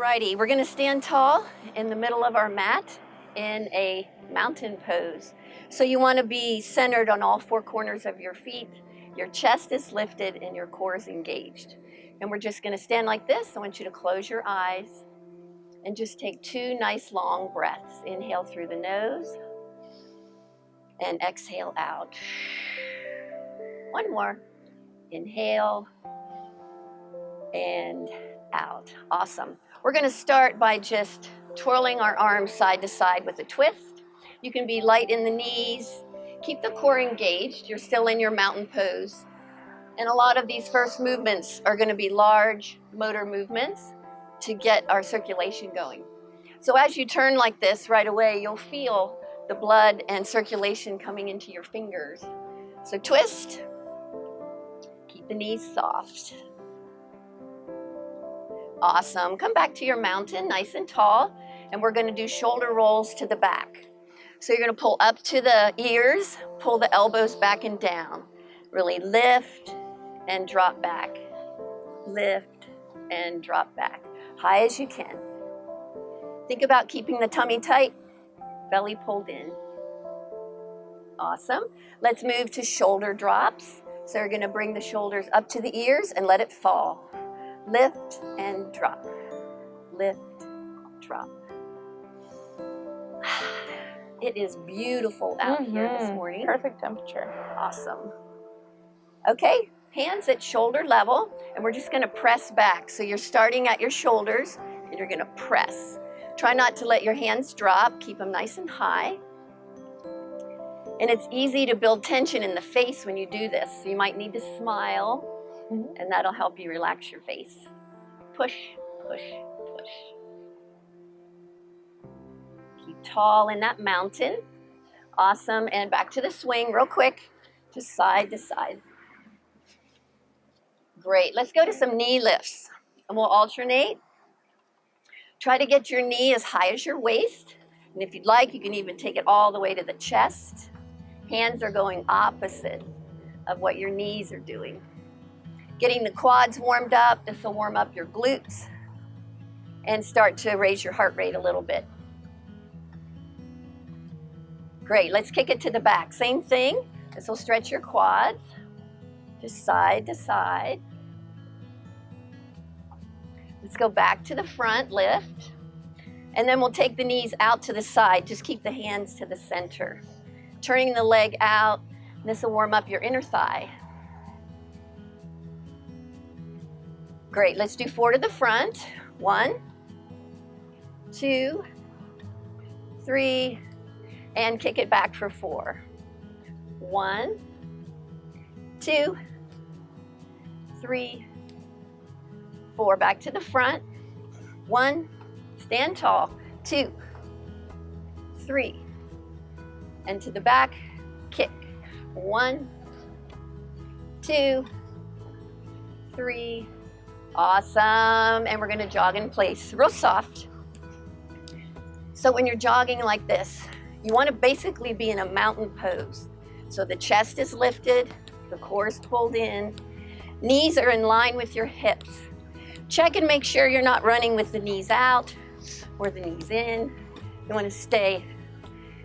Alrighty, we're gonna stand tall in the middle of our mat in a mountain pose. So you wanna be centered on all four corners of your feet. Your chest is lifted and your core is engaged. And we're just gonna stand like this. I want you to close your eyes and just take 2 nice long breaths. Inhale through the nose and exhale out. One more. Inhale and out. Awesome. We're going to start by just twirling our arms side to side with a twist. You can be light in the knees. Keep the core engaged. You're still in your mountain pose. And a lot of these first movements are going to be large motor movements to get our circulation going. So as you turn like this right away, you'll feel the blood and circulation coming into your fingers. So twist. Keep the knees soft. Awesome. Come back to your mountain, nice and tall, and we're going to do shoulder rolls to the back. So you're going to pull up to the ears, pull the elbows back and down. Really lift and drop back. Lift and drop back. High as you can. Think about keeping the tummy tight, belly pulled in. Awesome. Let's move to shoulder drops. So you're going to bring the shoulders up to the ears and let it fall. Lift and drop. Lift, drop. It is beautiful out here this morning. Perfect temperature. Awesome. Okay, hands at shoulder level, and we're just going to press back. So you're starting at your shoulders, and you're going to press. Try not to let your hands drop. Keep them nice and high. And it's easy to build tension in the face when you do this. So you might need to smile. And that'll help you relax your face. Push, push, push. Keep tall in that mountain. Awesome. And back to the swing real quick. Just side to side. Great. Let's go to some knee lifts. And we'll alternate. Try to get your knee as high as your waist. And if you'd like, you can even take it all the way to the chest. Hands are going opposite of what your knees are doing. Getting the quads warmed up. This will warm up your glutes and start to raise your heart rate a little bit. Great, let's kick it to the back. Same thing. This will stretch your quads, just side to side. Let's go back to the front, lift. And then we'll take the knees out to the side. Just keep the hands to the center. Turning the leg out. This will warm up your inner thigh. Great, let's do 4 to the front. 1, 2, 3, and kick it back for 4. 1, 2, 3, 4. Back to the front. 1, stand tall. 2, 3, and to the back, kick. 1, 2, 3. Awesome. And we're going to jog in place, real soft. So when you're jogging like this, you want to basically be in a mountain pose. So the chest is lifted, the core is pulled in, knees are in line with your hips. Check and make sure you're not running with the knees out or the knees in. You want to stay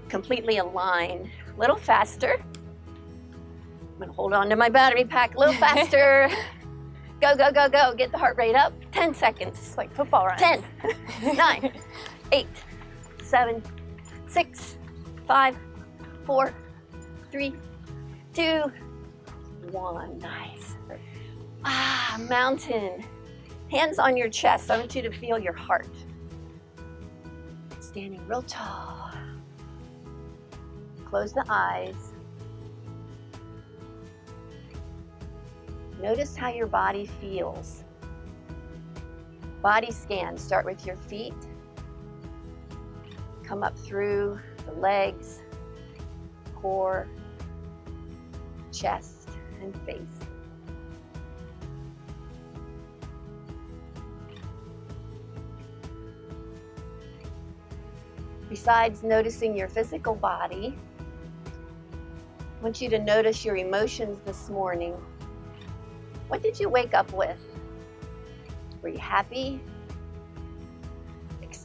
completely aligned. A little faster. I'm going to hold on to my battery pack a little faster. Go, go, go, go. Get the heart rate up. 10 seconds. It's like football runs. 10, 9, 8, 7, 6, 5, 4, 3, 2, 1. Nice. Mountain. Hands on your chest. I want you to feel your heart. Standing real tall. Close the eyes. Notice how your body feels. Body scan. Start with your feet. Come up through the legs, core, chest, and face. Besides noticing your physical body, I want you to notice your emotions this morning. What did you wake up with? Were you happy?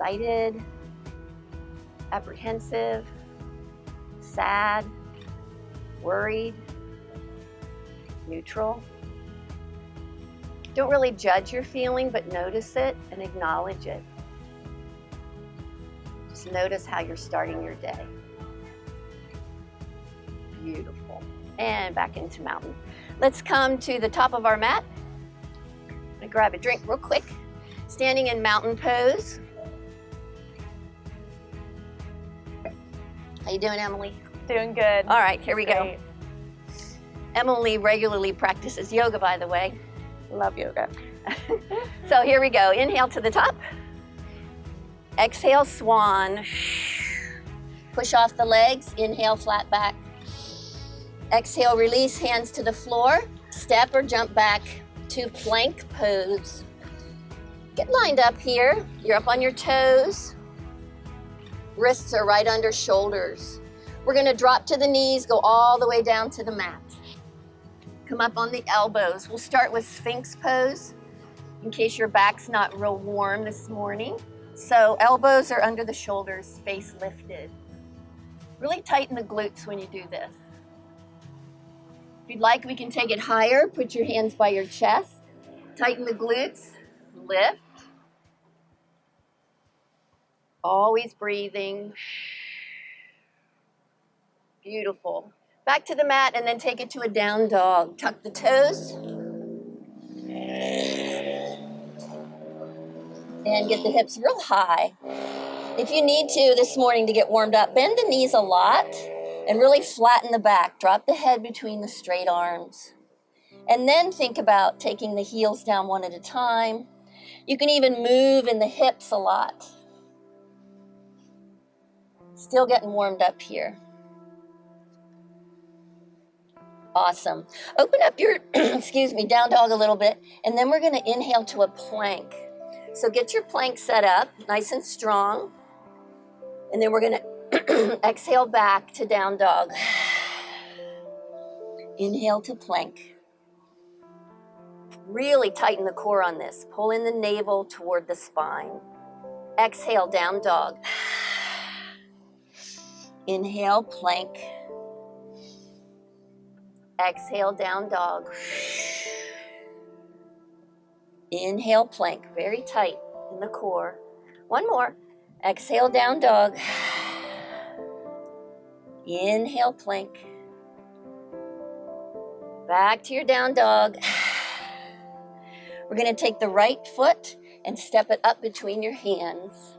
excited, apprehensive, sad, worried, neutral. Don't really judge your feeling, but notice it and acknowledge it. Just notice how you're starting your day. Beautiful. And back into mountain. Let's come to the top of our mat. I'm gonna grab a drink real quick. Standing in mountain pose. How you doing, Emily? Doing good. All right, here we go. Great. Emily regularly practices yoga, by the way. Love yoga. So here we go. Inhale to the top. Exhale, swan. Push off the legs. Inhale, flat back. Exhale, release, hands to the floor. Step or jump back to plank pose. Get lined up here. You're up on your toes. Wrists are right under shoulders. We're gonna drop to the knees, go all the way down to the mat. Come up on the elbows. We'll start with Sphinx pose in case your back's not real warm this morning. So elbows are under the shoulders, face lifted. Really tighten the glutes when you do this. If you'd like, we can take it higher. Put your hands by your chest. Tighten the glutes, lift. Always breathing. Beautiful. Back to the mat and then take it to a down dog. Tuck the toes. And get the hips real high. If you need to this morning to get warmed up, bend the knees a lot and really flatten the back. Drop the head between the straight arms. And then think about taking the heels down one at a time. You can even move in the hips a lot. Still getting warmed up here. Awesome. Open up your, down dog a little bit, and then we're gonna inhale to a plank. So get your plank set up, nice and strong. And then we're gonna exhale back to down dog. Inhale to plank. Really tighten the core on this. Pull in the navel toward the spine. Exhale, down dog. Inhale, plank. Exhale, down dog. Inhale, plank, very tight in the core. One more. Exhale, down dog. Inhale, plank. Back to your down dog. We're gonna take the right foot and step it up between your hands.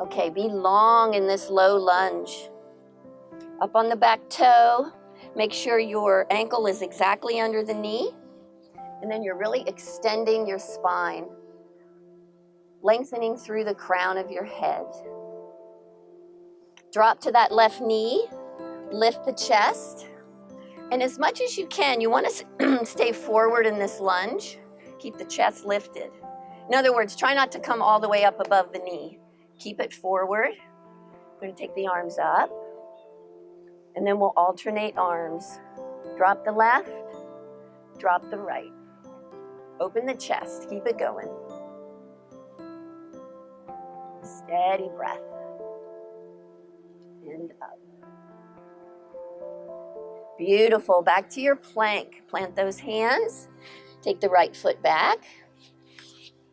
Okay, be long in this low lunge. Up on the back toe, make sure your ankle is exactly under the knee, and then you're really extending your spine, lengthening through the crown of your head. Drop to that left knee, lift the chest, and as much as you can, you want to stay forward in this lunge. Keep the chest lifted. In other words, try not to come all the way up above the knee. Keep it forward. We're going to take the arms up. And then we'll alternate arms. Drop the left, drop the right. Open the chest, keep it going. Steady breath. And up. Beautiful, back to your plank. Plant those hands. Take the right foot back.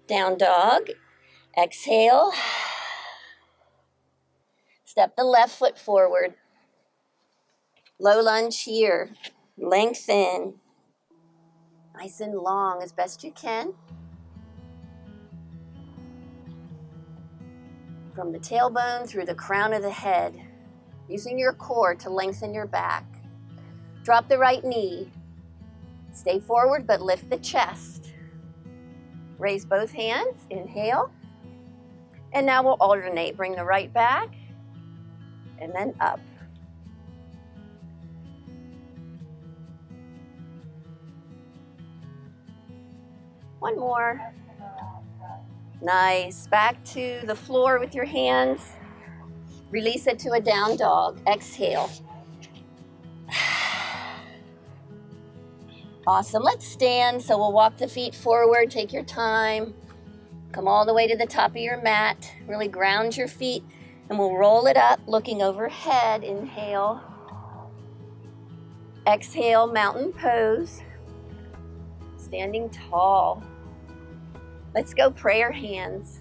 Down dog. Exhale. Step the left foot forward. Low lunge here, lengthen, nice and long as best you can. From the tailbone through the crown of the head, using your core to lengthen your back. Drop the right knee, stay forward but lift the chest. Raise both hands, inhale. And now we'll alternate, bring the right back and then up. One more. Nice. Back to the floor with your hands. Release it to a down dog. Exhale. Awesome. Let's stand. So we'll walk the feet forward. Take your time. Come all the way to the top of your mat. Really ground your feet, and we'll roll it up, looking overhead. Inhale. Exhale, mountain pose. Standing tall. Let's go prayer hands.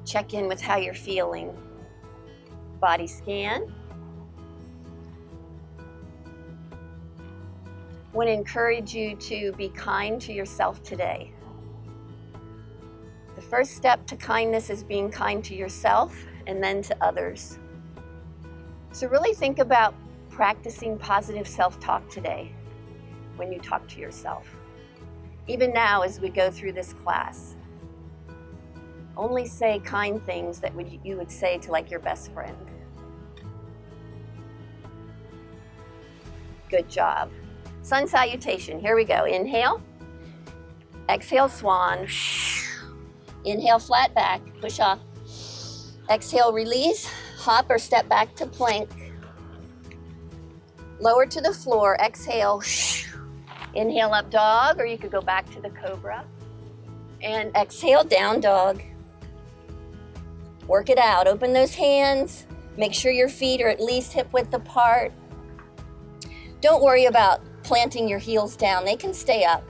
Check in with how you're feeling. Body scan. I want to encourage you to be kind to yourself today. The first step to kindness is being kind to yourself and then to others. So really think about practicing positive self-talk today when you talk to yourself. Even now as we go through this class, only say kind things that you would say to like your best friend. Good job. Sun salutation, here we go. Inhale, exhale swan. Inhale, flat back, push off. Exhale, release, hop or step back to plank. Lower to the floor, exhale. Inhale, up dog, or you could go back to the cobra. And exhale, down dog. Work it out, open those hands. Make sure your feet are at least hip width apart. Don't worry about planting your heels down, they can stay up.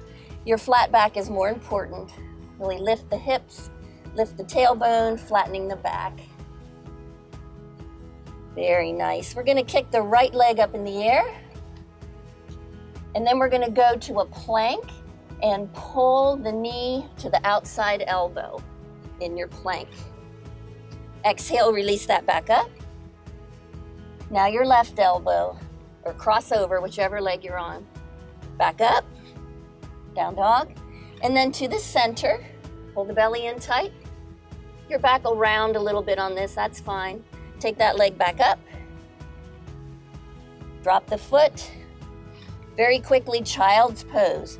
Your flat back is more important. Really lift the hips, lift the tailbone, flattening the back. Very nice. We're gonna kick the right leg up in the air, and then we're gonna go to a plank and pull the knee to the outside elbow in your plank. Exhale, release that back up. Now your left elbow, or cross over, whichever leg you're on. Back up, down dog, and then to the center. Hold the belly in tight. Your back will round a little bit on this, that's fine. Take that leg back up. Drop the foot. Very quickly, child's pose.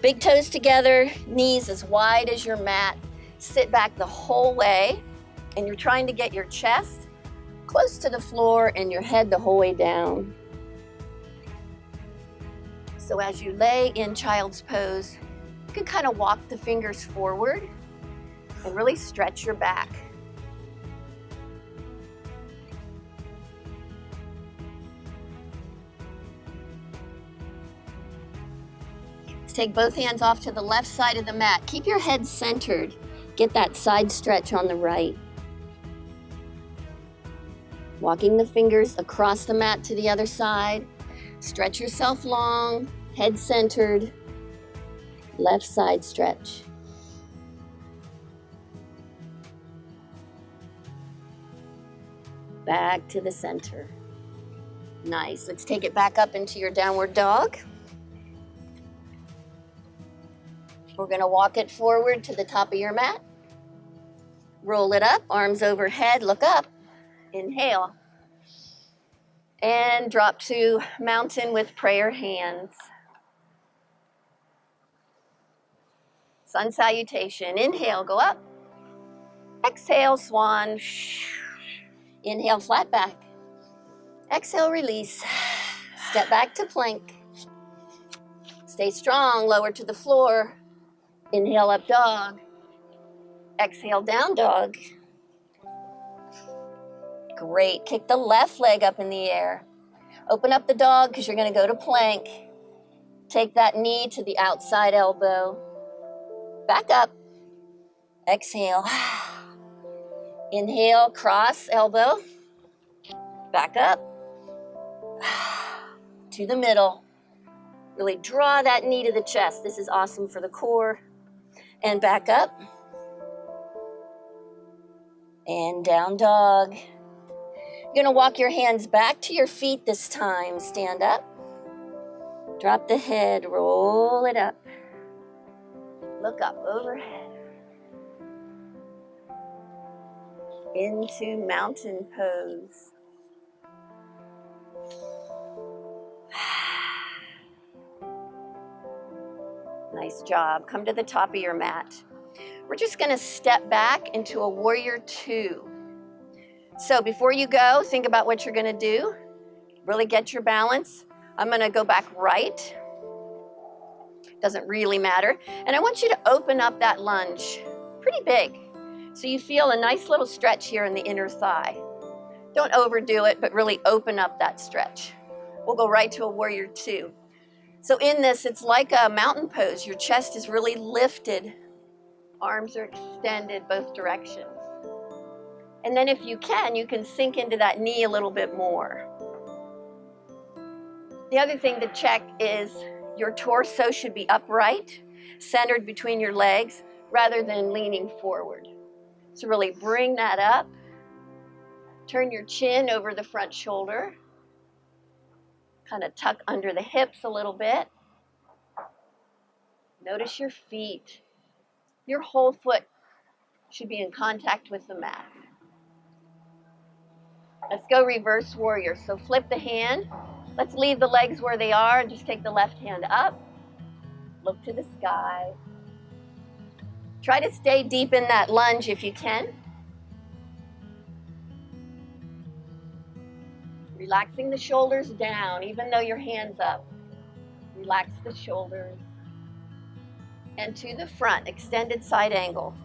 Big toes together, knees as wide as your mat. Sit back the whole way, and you're trying to get your chest close to the floor and your head the whole way down. So as you lay in child's pose, you can kind of walk the fingers forward and really stretch your back. Let's take both hands off to the left side of the mat. Keep your head centered. Get that side stretch on the right. Walking the fingers across the mat to the other side. Stretch yourself long, head centered, left side stretch. Back to the center. Nice. Let's take it back up into your downward dog. We're going to walk it forward to the top of your mat. Roll it up, arms overhead, look up. Inhale. And drop to mountain with prayer hands. Sun salutation. Inhale, go up. Exhale, swan. Inhale, flat back. Exhale, release. Step back to plank. Stay strong, lower to the floor. Inhale, up dog. Exhale, down dog. Great. Kick the left leg up in the air. Open up the dog because you're going to go to plank. Take that knee to the outside elbow. Back up. Exhale. Inhale, cross elbow. Back up. To the middle. Really draw that knee to the chest. This is awesome for the core. And back up. And down dog. You're going to walk your hands back to your feet this time. Stand up. Drop the head. Roll it up. Look up overhead. Into mountain pose. Nice job. Come to the top of your mat. We're just going to step back into a warrior two. So before you go, think about what you're going to do. Really get your balance. I'm going to go back right. doesn't really matter. And I want you to open up that lunge pretty big. So you feel a nice little stretch here in the inner thigh. Don't overdo it, but really open up that stretch. We'll go right to a warrior two. So in this, it's like a mountain pose. Your chest is really lifted. Arms are extended both directions. And then if you can sink into that knee a little bit more. The other thing to check is your torso should be upright, centered between your legs, rather than leaning forward. So really bring that up. Turn your chin over the front shoulder. Kind of tuck under the hips a little bit. Notice your feet. Your whole foot should be in contact with the mat. Let's go reverse warrior. So flip the hand. Let's leave the legs where they are and just take the left hand up. Look to the sky. Try to stay deep in that lunge if you can. Relaxing the shoulders down, even though your hand's up. Relax the shoulders. And to the front, extended side angle.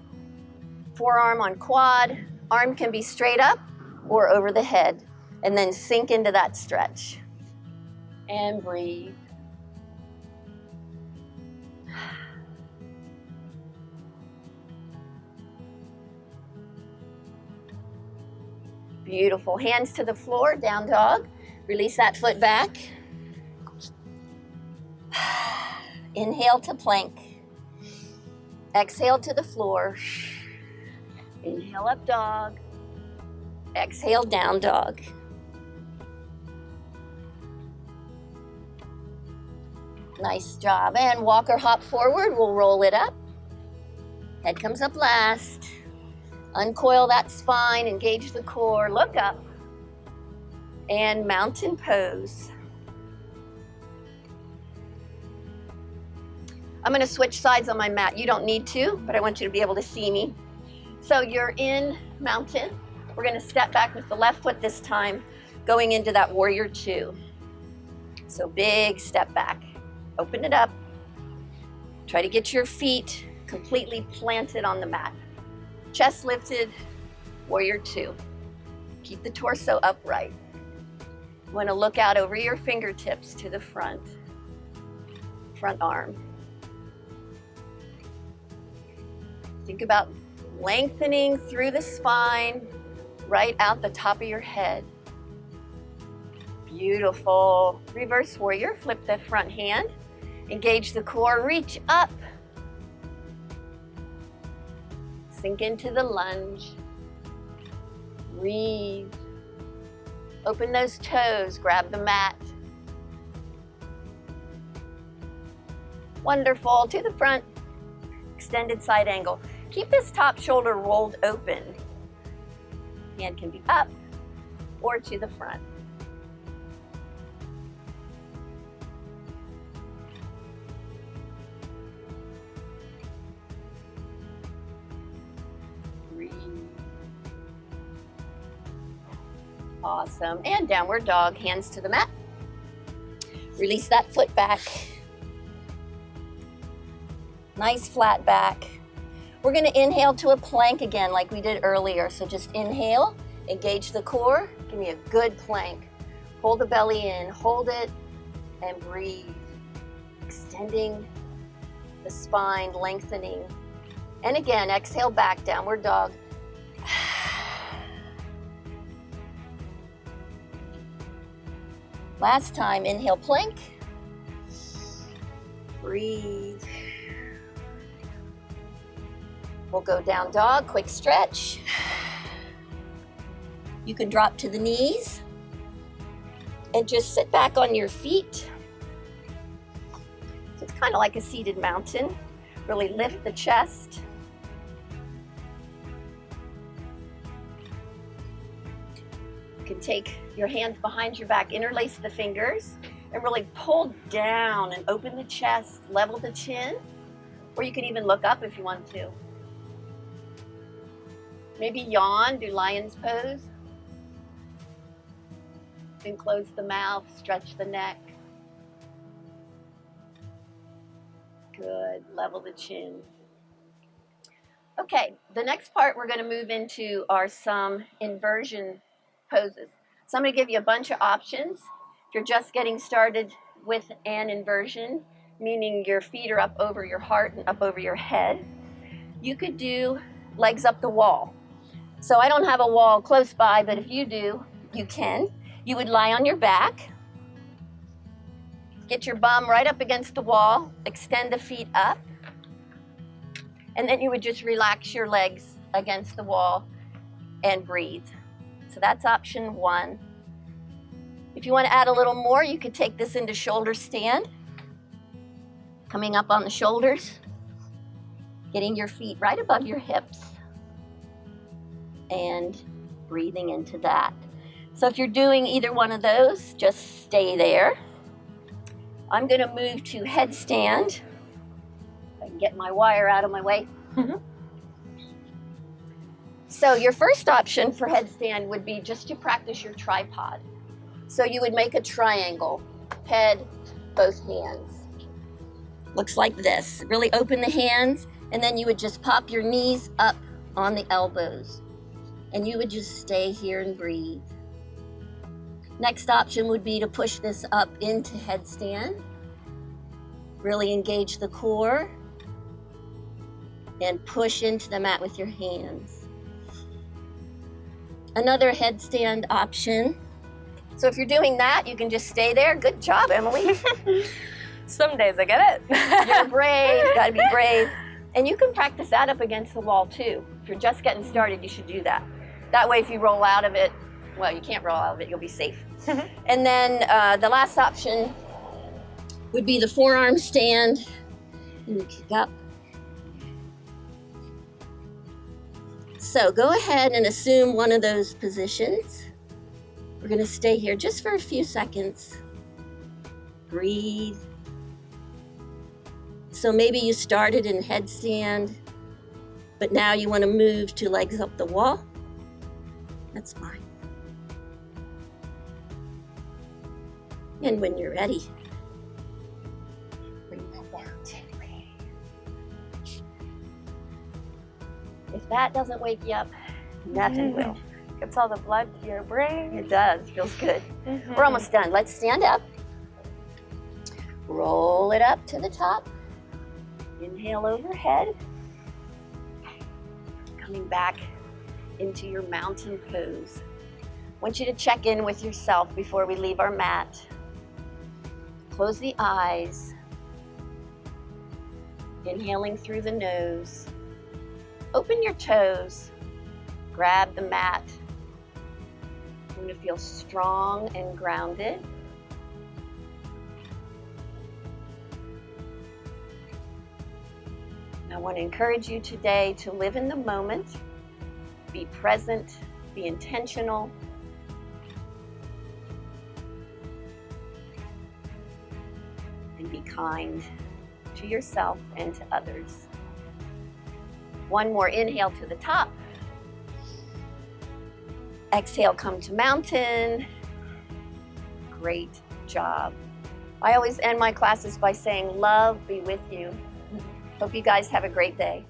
Forearm on quad. Arm can be straight up or over the head. And then sink into that stretch. And breathe. Beautiful. Hands to the floor, down dog. Release that foot back. Inhale to plank. Exhale to the floor. Inhale up dog. Exhale down dog. Nice job. And walk or hop forward. We'll roll it up. Head comes up last. Uncoil that spine, engage the core, look up. And mountain pose. I'm going to switch sides on my mat. You don't need to, but I want you to be able to see me. So you're in mountain. We're going to step back with the left foot this time, going into that warrior two. So big step back. Open it up. Try to get your feet completely planted on the mat. Chest lifted, warrior two. Keep the torso upright. You want to look out over your fingertips to the front arm. Think about lengthening through the spine, right out the top of your head. Beautiful. Reverse warrior, flip the front hand. Engage the core, reach up. Sink into the lunge. Breathe. Open those toes, grab the mat. Wonderful, to the front. Extended side angle. Keep this top shoulder rolled open. Hand can be up or to the front. Awesome. And downward dog, hands to the mat. Release that foot back. Nice flat back. We're going to inhale to a plank again like we did earlier. So just inhale, engage the core. Give me a good plank. Pull the belly in, hold it, and breathe. Extending the spine, lengthening. And again, exhale back, downward dog. Last time, inhale, plank. Breathe. We'll go down dog, quick stretch. You can drop to the knees and just sit back on your feet. So it's kind of like a seated mountain. Really lift the chest. You can take your hands behind your back, interlace the fingers, and really pull down and open the chest, level the chin, or you can even look up if you want to. Maybe yawn, do lion's pose. Then close the mouth, stretch the neck. Good. Level the chin. Okay, the next part we're going to move into are some inversion poses. So I'm going to give you a bunch of options. If you're just getting started with an inversion, meaning your feet are up over your heart and up over your head, you could do legs up the wall. So I don't have a wall close by, but if you do, you can. You would lie on your back, get your bum right up against the wall, extend the feet up, and then you would just relax your legs against the wall and breathe. So that's option one. If you want to add a little more, you could take this into shoulder stand, coming up on the shoulders, getting your feet right above your hips, and breathing into that. So if you're doing either one of those, just stay there. I'm going to move to headstand. I can get my wire out of my way. So your first option for headstand would be just to practice your tripod. So you would make a triangle, head, both hands. Looks like this. Really open the hands, and then you would just pop your knees up on the elbows. And you would just stay here and breathe. Next option would be to push this up into headstand. Really engage the core. And push into the mat with your hands. Another headstand option. So if you're doing that, you can just stay there. Good job, Emily. Some days I get it. You're brave, gotta be brave. And you can practice that up against the wall too. If you're just getting started, you should do that. That way if you roll out of it, well, you can't roll out of it, you'll be safe. And then the last option would be the forearm stand. And you kick up. So go ahead and assume one of those positions. We're going to stay here just for a few seconds. Breathe. So maybe you started in headstand, but now you want to move to legs up the wall. That's fine. And when you're ready, bring that down gently. If that doesn't wake you up, nothing will. Gets all the blood to your brain. It does. Feels good. We're almost done. Let's stand up. Roll it up to the top. Inhale overhead. Coming back into your mountain pose. I want you to check in with yourself before we leave our mat. Close the eyes. Inhaling through the nose. Open your toes. Grab the mat. You want to feel strong and grounded. And I want to encourage you today to live in the moment, be present, be intentional. And be kind to yourself and to others. One more inhale to the top. Exhale, come to mountain. Great job. I always end my classes by saying, love be with you. Hope you guys have a great day.